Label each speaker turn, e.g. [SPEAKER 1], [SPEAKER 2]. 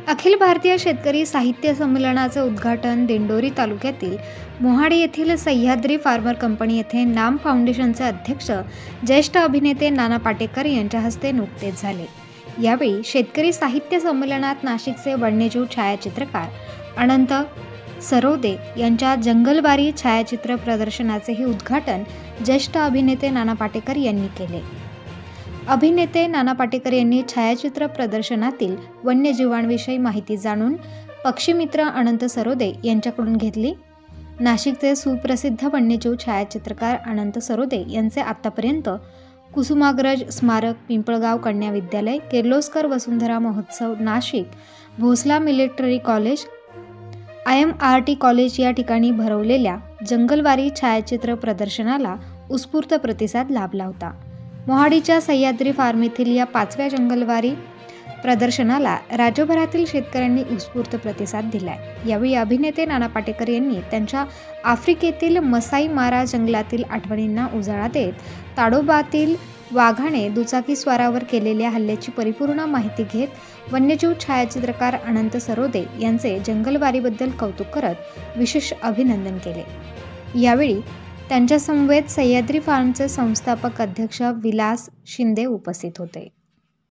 [SPEAKER 1] अखिल भारतीय शेतकरी साहित्य संमेलनाचे उद्घाटन दिंडोरी तालुक्यातील मोहाडी येथील सह्याद्री फार्मर कंपनी येथे नाम फाउंडेशनचे अध्यक्ष ज्येष्ठ अभिनेते नाना पाटेकर यांच्या हस्ते नुकतेच झाले। यावेळी शेतकरी साहित्य संमेलनात नाशिकचे वन्यजीव छायाचित्रकार अनंत सरोदे यांच्या जंगलबारी छायाचित्र प्रदर्शनाचेही उद्घाटन ज्येष्ठ अभिनेते नाना पाटेकर यांनी केले। अभिनेते नाना पाटेकर यांनी छायाचित्र प्रदर्शनातील वन्यजीवांविषयी माहिती जाणून पक्षीमित्र अनंत सरोदे यांच्याकडून घेतली। नाशिकचे सुप्रसिद्ध वन्यजीव छायाचित्रकार अनंत सरोदे यांचे आतापर्यंत कुसुमाग्रज स्मारक, पिंपळगाव कन्या विद्यालय, किर्लोस्कर वसुंधरा महोत्सव Nashik, Bhonsala military college, IMRT college या ठिकाणी भरवलेल्या जंगलवारी छायाचित्र प्रदर्शनाला उत्स्फूर्त प्रतिसाद लाभला होता। मोहाडीच्या सह्याद्री फार्म येथील या 5व्या जंगलवारी प्रदर्शनाला राज्यभरातील शेतकऱ्यांनी उत्स्फूर्त प्रतिसाद दिलाय। यावेळी अभिनेते नाना पाटेकर यांनी त्यांच्या आफ्रिकेतील मसाई मारा जंगलातील आठवणींना उजाळा देत ताडोबातील वाघाने दुचाकीस्वारावर केलेल्या हल्ल्याची परिपूर्ण माहिती घेत वन्यजीव छायाचित्रकार अनंत सरोदे यांचे जंगलवारीबद्दल कौतुक करत विशेष अभिनंदन केले। यावेळी त्यांच्या समवेत सह्याद्री फार्मचे संस्थापक अध्यक्ष विलास शिंदे उपस्थित होते।